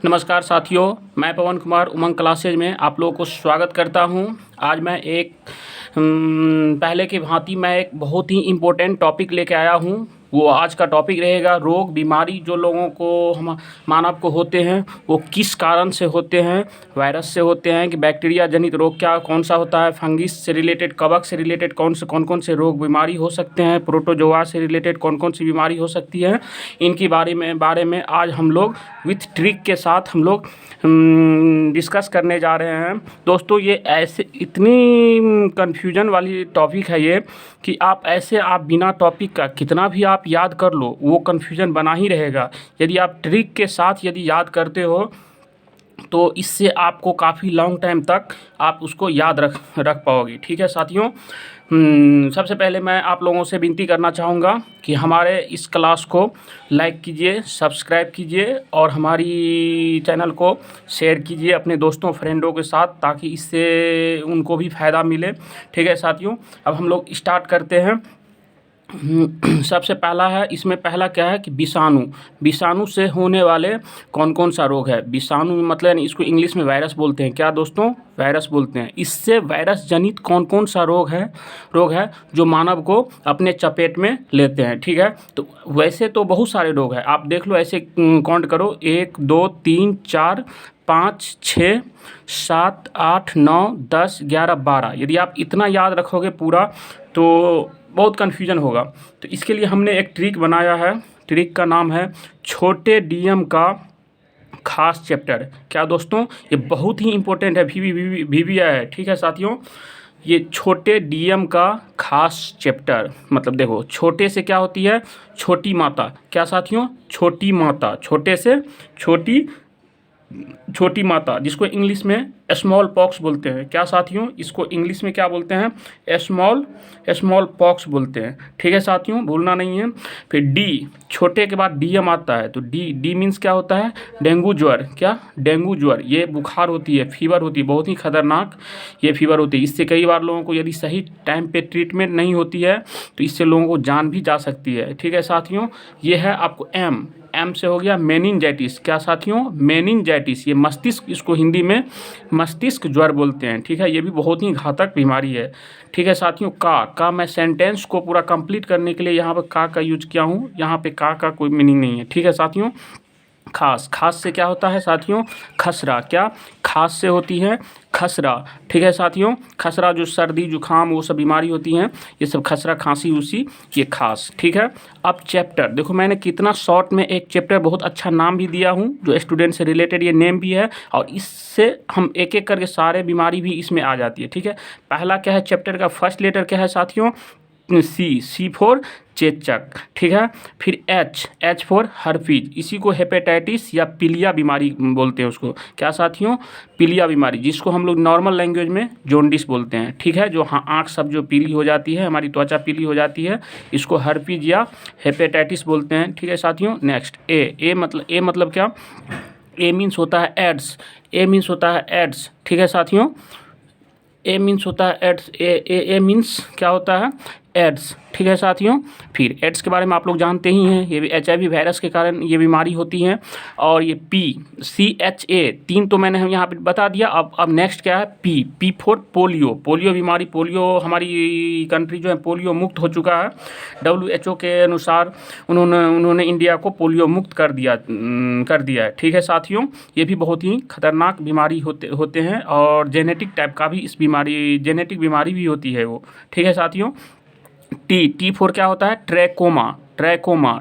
नमस्कार साथियों, मैं पवन कुमार उमंग क्लासेज में आप लोगों को स्वागत करता हूं। आज मैं पहले की भांति मैं एक बहुत ही इम्पोर्टेंट टॉपिक लेके आया हूं। वो आज का टॉपिक रहेगा रोग बीमारी जो लोगों को हम मानव को होते हैं वो किस कारण से होते हैं। वायरस से होते हैं कि बैक्टीरिया जनित रोग क्या कौन सा होता है, फंगिस से रिलेटेड, कवक से रिलेटेड कौन कौन से रोग बीमारी हो सकते हैं, प्रोटोजोआ से रिलेटेड कौन कौन सी बीमारी हो सकती है। इनकी बारे में आज हम लोग विथ ट्रिक के साथ हम लोग डिस्कस करने जा रहे हैं। दोस्तों ये ऐसे इतनी कन्फ्यूजन वाली टॉपिक है ये कि आप बिना टॉपिक का कितना भी आप याद कर लो वो कन्फ्यूजन बना ही रहेगा। यदि आप ट्रिक के साथ यदि याद करते हो तो इससे आपको काफ़ी लॉन्ग टाइम तक आप उसको याद रख पाओगे। ठीक है साथियों, सबसे पहले मैं आप लोगों से विनती करना चाहूँगा कि हमारे इस क्लास को लाइक कीजिए, सब्सक्राइब कीजिए और हमारी चैनल को शेयर कीजिए अपने दोस्तों फ्रेंडों के साथ, ताकि इससे उनको भी फ़ायदा मिले। ठीक है साथियों, अब हम लोग स्टार्ट करते हैं। सबसे पहला है, इसमें पहला क्या है कि विषाणु से होने वाले कौन कौन सा रोग है। विषाणु मतलब इसको इंग्लिश में वायरस बोलते हैं। क्या दोस्तों? वायरस बोलते हैं। इससे वायरस जनित कौन कौन सा रोग है जो मानव को अपने चपेट में लेते हैं। ठीक है, तो वैसे तो बहुत सारे रोग हैं, आप देख लो, ऐसे काउंट करो 1 2 3 4 5 6 7 8 9 10 11 12। यदि आप इतना याद रखोगे पूरा तो बहुत कन्फ्यूजन होगा। तो इसके लिए हमने एक ट्रिक बनाया है। ट्रिक का नाम है छोटे डीएम का खास चैप्टर। क्या दोस्तों? ये बहुत ही इम्पोर्टेंट है, VVI है। ठीक है साथियों, ये छोटे डीएम का खास चैप्टर। मतलब देखो, छोटे से क्या होती है? छोटी माता। क्या साथियों? छोटी माता। छोटे से छोटी माता, जिसको इंग्लिश में स्मॉल पॉक्स बोलते हैं। क्या साथियों? इसको इंग्लिश में क्या बोलते हैं? स्मॉल पॉक्स बोलते हैं। ठीक है साथियों, भूलना नहीं है। फिर डी, छोटे के बाद डीएम आता है, तो डी मीन्स क्या होता है? डेंगू ज्वर। क्या? डेंगू ज्वर। ये बुखार होती है, फीवर होती है, बहुत ही खतरनाक ये फीवर होती है। इससे कई बार लोगों को यदि सही टाइम पे ट्रीटमेंट नहीं होती है तो इससे लोगों को जान भी जा सकती है। ठीक है साथियों, ये है आपको एम से हो गया मेनिनजाइटिस। क्या साथियों? मेनिनजाइटिस। ये मस्तिष्क, इसको हिंदी में मस्तिष्क ज्वर बोलते हैं। ठीक है, ये भी बहुत ही घातक बीमारी है। ठीक है साथियों, का मैं सेंटेंस को पूरा कंप्लीट करने के लिए यहाँ पर का यूज किया हूँ। यहाँ पे का कोई मीनिंग नहीं है। ठीक है साथियों, खास से क्या होता है साथियों? खसरा। क्या? खास से होती है खसरा। ठीक है साथियों, खसरा जो सर्दी जुखाम वो सब बीमारी होती हैं, ये सब खसरा खांसी उसी, ये खास। ठीक है, अब चैप्टर देखो, मैंने कितना शॉर्ट में एक चैप्टर बहुत अच्छा नाम भी दिया हूँ जो स्टूडेंट से रिलेटेड ये नेम भी है, और इससे हम एक एक करके सारे बीमारी भी इसमें आ जाती है। ठीक है, पहला क्या है चैप्टर का फर्स्ट लेटर क्या है साथियों? सी फॉर चेचक। ठीक है, फिर एच फॉर हर्पीज। इसी को हेपेटाइटिस या पीलिया बीमारी बोलते हैं उसको। क्या साथियों? पीलिया बीमारी, जिसको हम लोग नॉर्मल लैंग्वेज में जॉन्डिस बोलते हैं। ठीक है, जो आँख सब जो पीली हो जाती है, हमारी त्वचा पीली हो जाती है, इसको हर्पीज या हेपेटाइटिस बोलते हैं। ठीक है साथियों, नेक्स्ट ए मतलब क्या? ए मीन्स होता है एड्स। ए मीन्स होता है एड्स। ठीक है साथियों, ए मीन्स होता है एड्स। ए मीन्स क्या होता है? एड्स। ठीक है साथियों, फिर एड्स के बारे में आप लोग जानते ही हैं, ये भी HIV वायरस के कारण ये बीमारी होती है। और ये CHA 3 तो मैंने हम यहाँ पे बता दिया। अब नेक्स्ट क्या है? पी फॉर पोलियो बीमारी। पोलियो, हमारी कंट्री जो है पोलियो मुक्त हो चुका है। WHO के अनुसार उन्होंने इंडिया को पोलियो मुक्त कर दिया है। ठीक है साथियों, ये भी बहुत ही खतरनाक बीमारी होते हैं, और जेनेटिक टाइप का भी जेनेटिक बीमारी भी होती है वो। ठीक है साथियों, टी फॉर क्या होता है? ट्रैकोमा।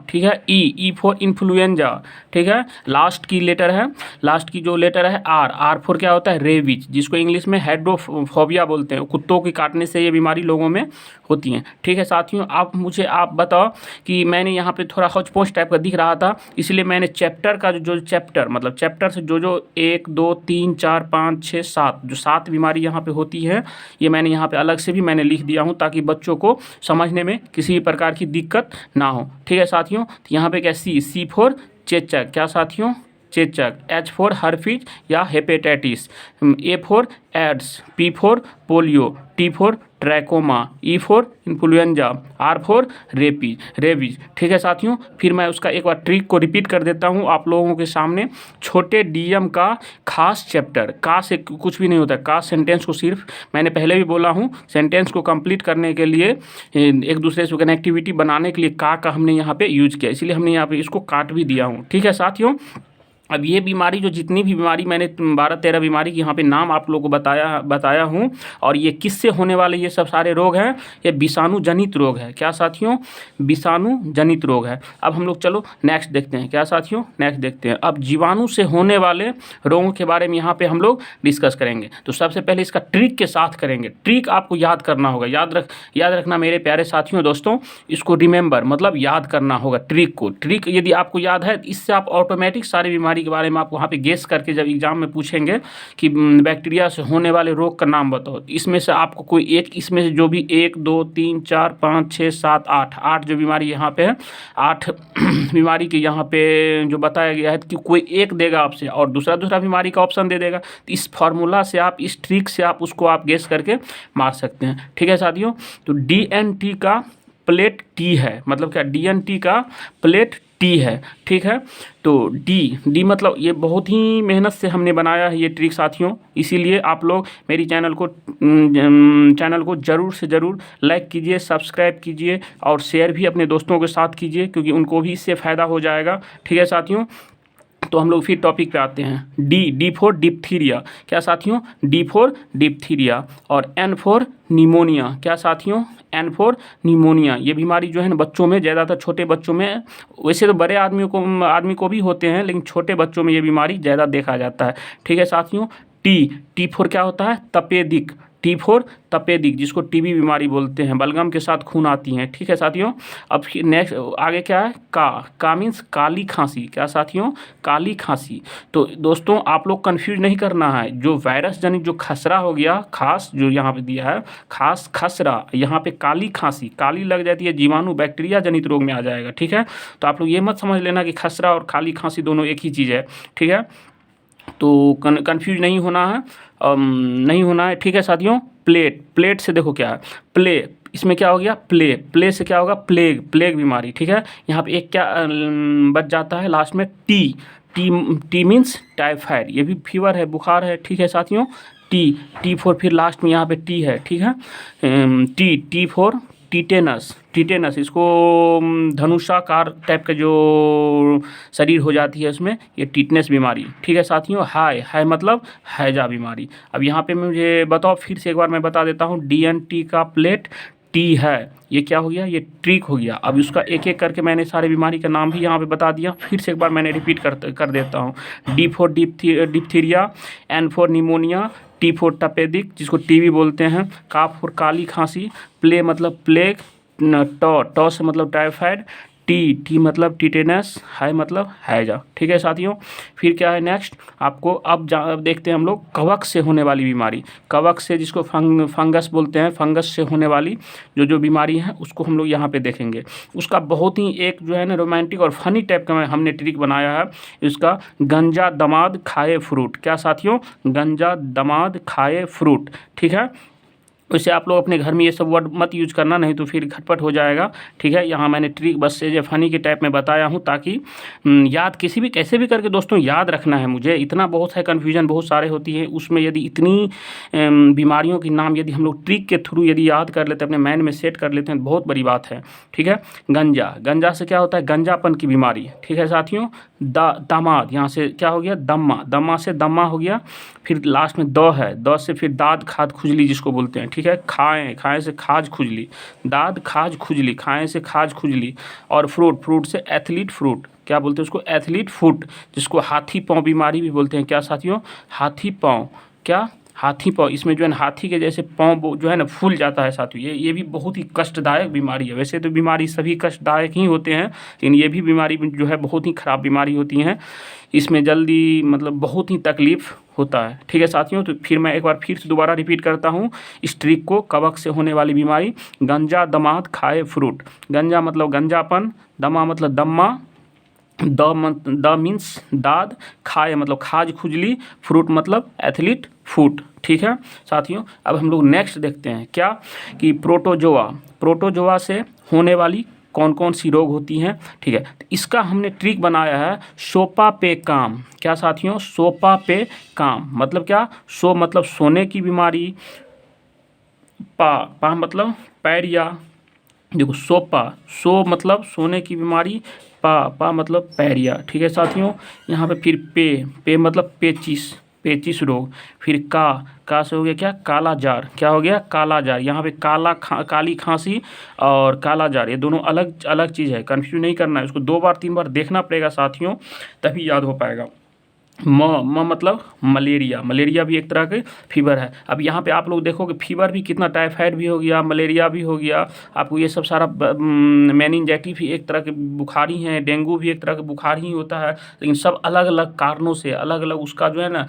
ठीक है, ई फॉर इन्फ्लुएंजा। ठीक है, लास्ट की जो लेटर है आर फॉर क्या होता है? रेबीज, जिसको इंग्लिश में हाइड्रोफोबिया बोलते हैं। कुत्तों के काटने से ये बीमारी लोगों में होती हैं। ठीक है साथियों, आप बताओ कि मैंने यहाँ पे थोड़ा हौच पौच टाइप का दिख रहा था, इसलिए मैंने चैप्टर का जो चैप्टर मतलब चैप्टर से जो 1 2 3 4 5 6 7 जो 7 बीमारी यहाँ पे होती है, ये मैंने यहाँ पे अलग से भी मैंने लिख दिया हूँ, ताकि बच्चों को समझने में किसी भी प्रकार की दिक्कत ना हो। ठीक है साथियों, तो यहाँ पे क्या? सी फॉर चेचक। क्या साथियों? चेचक, H फॉर हर्पीज या hepatitis, A for AIDS, P for polio, T for trachoma, E for influenza, R for rabies. ठीक है साथियों, फिर मैं उसका एक बार ट्रिक को रिपीट कर देता हूँ आप लोगों के सामने। छोटे डीएम का खास चैप्टर, का से कुछ भी नहीं होता, का सेंटेंस को सिर्फ, मैंने पहले भी बोला हूँ, सेंटेंस को कंप्लीट करने के लिए, एक दूसरे से कनेक्टिविटी बनाने के लिए का हमने यहाँ पे यूज किया, इसलिए हमने यहाँ पे इसको काट भी दिया हूँ। ठीक है साथियों, अब ये बीमारी, जो जितनी भी बीमारी मैंने 12-13 बीमारी की यहाँ पे नाम आप लोगों को बताया हूँ, और ये किससे होने वाले ये सब सारे रोग हैं, ये विषाणु जनित रोग है। क्या साथियों, विषाणु जनित रोग है। अब हम लोग चलो नेक्स्ट देखते हैं। क्या साथियों, नेक्स्ट देखते हैं। अब जीवाणु से होने वाले रोगों के बारे में यहाँ पे हम लोग डिस्कस करेंगे। तो सबसे पहले इसका ट्रिक के साथ करेंगे। ट्रिक आपको याद करना होगा, याद रखना मेरे प्यारे साथियों दोस्तों, इसको रिमेंबर मतलब याद करना होगा ट्रिक को। ट्रिक यदि आपको याद है, इससे आप ऑटोमेटिक सारी बीमारी के बारे में आप वहाँ पे गेस करके, जब एग्जाम में पूछेंगे कि बैक्टीरिया से होने वाले रोग का नाम बताओ, इसमें से आपको कोई एक, इसमें से जो भी 1 2 3 4 5 6 7 8 जो बीमारी यहाँ पे है, 8 बीमारी के यहाँ पे जो बताया गया है कि कोई एक देगा आपसे और दूसरा बीमारी का ऑप्शन दे देगा। तो इस फार्मूला से आप, इस ट्रिक से आप उसको आप गेस करके मार सकते हैं। ठीक है साथियों, तो DNT का प्लेट T है, मतलब क्या, DNT का प्लेट T है। ठीक है, तो डी मतलब ये बहुत ही मेहनत से हमने बनाया है ये ट्रिक साथियों, इसीलिए आप लोग मेरी चैनल को ज़रूर से ज़रूर लाइक कीजिए, सब्सक्राइब कीजिए और शेयर भी अपने दोस्तों के साथ कीजिए, क्योंकि उनको भी इससे फ़ायदा हो जाएगा। ठीक है साथियों, तो हम लोग फिर टॉपिक पे आते हैं। D for diphtheria. क्या साथियों, डी फॉर डिप्थीरिया। और एन फॉर निमोनिया। क्या साथियों, एन फॉर निमोनिया। ये बीमारी जो है ना बच्चों में, ज़्यादातर छोटे बच्चों में, वैसे तो बड़े आदमी को भी होते हैं, लेकिन छोटे बच्चों में ये बीमारी ज़्यादा देखा जाता है। ठीक है साथियों, टी फॉर क्या होता है, तपेदिक। टी फॉर तपेदिक, जिसको टीबी बीमारी बोलते हैं, बलगम के साथ खून आती हैं। ठीक है साथियों, अब नेक्स्ट आगे क्या है, का मीन्स काली खांसी। क्या साथियों, काली खांसी। तो दोस्तों आप लोग कंफ्यूज नहीं करना है, जो वायरस जनित जो खसरा हो गया, खास जो यहाँ पे दिया है, खास खसरा, यहाँ पे काली खांसी, काली लग जाती है, जीवाणु बैक्टीरिया जनित रोग में आ जाएगा। ठीक है, तो आप लोग ये मत समझ लेना कि खसरा और काली खांसी दोनों एक ही चीज़ है। ठीक है, तो कंफ्यूज नहीं होना है। ठीक है साथियों, प्लेट से देखो क्या है, इसमें क्या हो गया, प्ले से क्या होगा, प्लेग बीमारी। ठीक है, यहाँ पे एक क्या बच जाता है लास्ट में, टी मीन्स टाइफाइड, ये भी फीवर है, बुखार है। ठीक है साथियों, टी फॉर, फिर लास्ट में यहाँ पे टी है। ठीक है, टी फॉर टीटेनस, इसको धनुषाकार टाइप का जो शरीर हो जाती है उसमें, ये टीटनेस बीमारी। ठीक है साथियों, हाई मतलब हैजा बीमारी। अब यहाँ पे मुझे बताओ, फिर से एक बार मैं बता देता हूँ, DNT का प्लेट टी है, ये क्या हो गया, ये ट्रिक हो गया। अब उसका एक एक करके मैंने सारे बीमारी का नाम भी यहाँ पे बता दिया, फिर से एक बार मैंने रिपीट कर देता हूँ। D for diphtheria, N for pneumonia, T for टपेदिक, जिसको टीबी बोलते हैं, का फॉर काली खांसी, प्ले मतलब प्लेग, टॉ से मतलब टाइफाइड, टी मतलब टीटेनस, हाई मतलब हैजा। ठीक है साथियों, फिर क्या है नेक्स्ट आपको, अब देखते हैं हम लोग कवक से होने वाली बीमारी। कवक से, जिसको फंगस बोलते हैं, फंगस से होने वाली जो बीमारी है, उसको हम लोग यहाँ पे देखेंगे। उसका बहुत ही एक जो है ना रोमांटिक और फनी टाइप का हमने ट्रिक बनाया है इसका, गंजा दमाद खाए फ्रूट। क्या साथियों, गंजा दमाद खाए फ्रूट। ठीक है, वैसे आप लोग अपने घर में ये सब वर्ड मत यूज करना, नहीं तो फिर खटपट हो जाएगा। ठीक है, यहाँ मैंने ट्रिक बस से जो फनी के टाइप में बताया हूँ, ताकि याद किसी भी कैसे भी करके दोस्तों याद रखना है मुझे। इतना बहुत है, कन्फ्यूजन बहुत सारे होती है उसमें, यदि इतनी बीमारियों के नाम यदि हम लोग ट्रिक के थ्रू यदि याद कर लेते हैं, अपने माइंड में सेट कर लेते हैं, बहुत बड़ी बात है। ठीक है, गंजा से क्या होता है, गंजापन की बीमारी। ठीक है साथियों, दामाद, यहाँ से क्या हो गया, दम्मा से दम्मा हो गया, फिर लास्ट में द से फिर दाद खाद खुजली जिसको बोलते हैं। ठीक है, खाएं से खाज खुजली, दाद खाज खुजली, खाएं से खाज खुजली, और फ्रूट से एथलीट फ्रूट। क्या बोलते हैं उसको, एथलीट फुट, जिसको हाथी पाँव बीमारी भी बोलते हैं। क्या साथियों, हाथी पाँव। क्या, हाथी पाँव, इसमें जो है ना हाथी के जैसे पाँव जो है ना फूल जाता है साथियों। ये भी बहुत ही कष्टदायक बीमारी है। वैसे तो बीमारी सभी कष्टदायक ही होते हैं, लेकिन ये भी बीमारी जो है बहुत ही ख़राब बीमारी होती हैं। इसमें जल्दी मतलब बहुत ही तकलीफ़ होता है। ठीक है साथियों, तो फिर मैं एक बार फिर से दोबारा रिपीट करता हूँ इस ट्रिक को। कवक से होने वाली बीमारी, गंजा दमाद खाए फ्रूट। गंजा मतलब गंजापन, दमा मतलब दम्मा, द मीन्स दाद, खाय मतलब खाज खुजली, फ्रूट मतलब एथलीट फूट। ठीक है साथियों, अब हम लोग नेक्स्ट देखते हैं क्या कि प्रोटोजोआ से होने वाली कौन कौन सी रोग होती हैं। ठीक है, तो इसका हमने ट्रिक बनाया है सोपा पे काम। क्या साथियों, सोपा पे काम मतलब क्या, सो मतलब सोने की बीमारी, पा मतलब पैर या, देखो सो मतलब सोने की बीमारी, पा मतलब पैरिया। ठीक है साथियों, यहाँ पे फिर पे मतलब पेचिस रोग, फिर का से हो गया क्या, काला जार। क्या हो गया, काला जार। यहाँ पे काली खांसी और काला जार, ये दोनों अलग अलग चीज़ है, कन्फ्यूज नहीं करना है, इसको 2 बार 3 बार देखना पड़ेगा साथियों, तभी याद हो पाएगा। मतलब मलेरिया भी एक तरह के फीवर है। अब यहाँ पे आप लोग देखोगे फीवर भी कितना, टाइफाइड भी हो गया, मलेरिया भी हो गया, आपको ये सब सारा मेनिनजाइटिस भी एक तरह के बुखार ही हैं, डेंगू भी एक तरह का बुखार ही होता है, लेकिन सब अलग अलग कारणों से, अलग अलग उसका जो है ना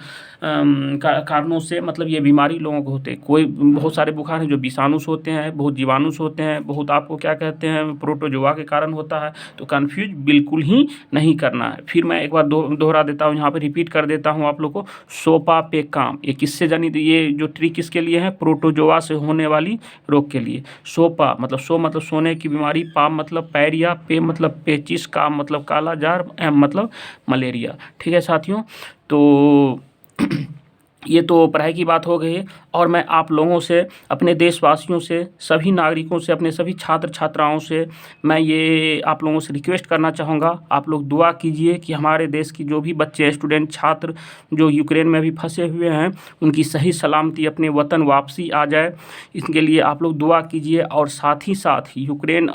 कारणों से मतलब ये बीमारी लोगों को होते हैं। कोई बहुत सारे बुखार हैं जो विषाणु से होते हैं, बहुत जीवाणु से होते हैं, बहुत आपको क्या कहते हैं प्रोटोजोआ के कारण होता है। तो कन्फ्यूज बिल्कुल ही नहीं करना है। फिर मैं एक बार दोहरा देता हूँ, यहाँ पे रिपीट कर देता हूँ आप लोग को, सोपा पे काम, ये किससे जानी, ये जो ट्रिक किसके लिए है, प्रोटोजोआ से होने वाली रोग के लिए। सोपा मतलब सो मतलब सोने की बीमारी, पा मतलब पैरिया, पे मतलब पेचिस, काम मतलब काला जार, एम मतलब मलेरिया। ठीक है साथियों, तो ये तो पढ़ाई की बात हो गई है, और मैं आप लोगों से, अपने देशवासियों से, सभी नागरिकों से, अपने सभी छात्र छात्राओं से मैं ये आप लोगों से रिक्वेस्ट करना चाहूँगा, आप लोग दुआ कीजिए कि हमारे देश की जो भी बच्चे, स्टूडेंट, छात्र जो यूक्रेन में अभी फंसे हुए हैं, उनकी सही सलामती अपने वतन वापसी आ जाए, इसके लिए आप लोग दुआ कीजिए। और साथ ही साथ यूक्रेन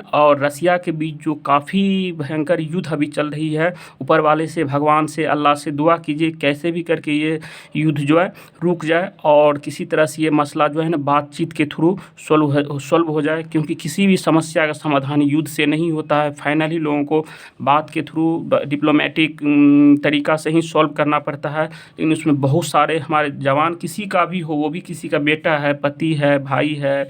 और रसिया के बीच जो काफ़ी भयंकर युद्ध अभी चल रही है, ऊपर वाले से, भगवान से, अल्लाह से दुआ कीजिए कैसे भी करके ये युद्ध जो है रुक जाए, और किसी तरह से ये मसला जो है ना बातचीत के थ्रू सॉल्व हो जाए, क्योंकि किसी भी समस्या का समाधान युद्ध से नहीं होता है, फाइनली लोगों को बात के थ्रू डिप्लोमेटिक तरीका से ही सॉल्व करना पड़ता है। लेकिन उसमें बहुत सारे हमारे जवान, किसी का भी हो, वो भी किसी का बेटा है, पति है, भाई है,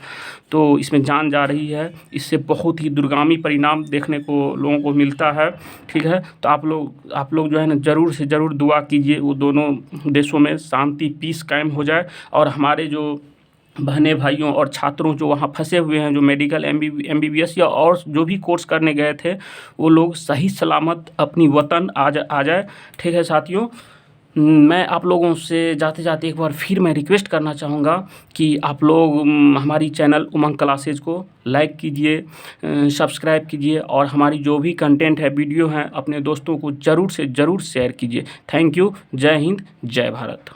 तो इसमें जान जा रही है, इससे बहुत ही दुर्गामी परिणाम देखने को लोगों को मिलता है। ठीक है, तो आप लोग जो है ना ज़रूर से ज़रूर दुआ कीजिए, वो दोनों देशों में शांति, पीस कायम हो जाए, और हमारे जो बहनें, भाइयों और छात्रों जो वहाँ फंसे हुए हैं, जो मेडिकल MBBS या और जो भी कोर्स करने गए थे, वो लोग सही सलामत अपनी वतन आ जाए। ठीक है साथियों, मैं आप लोगों से जाते जाते एक बार फिर मैं रिक्वेस्ट करना चाहूँगा कि आप लोग हमारी चैनल उमंग क्लासेज को लाइक कीजिए, सब्सक्राइब कीजिए, और हमारी जो भी कंटेंट है, वीडियो हैं, अपने दोस्तों को ज़रूर से ज़रूर शेयर कीजिए। Thank you. जय हिंद, जय भारत।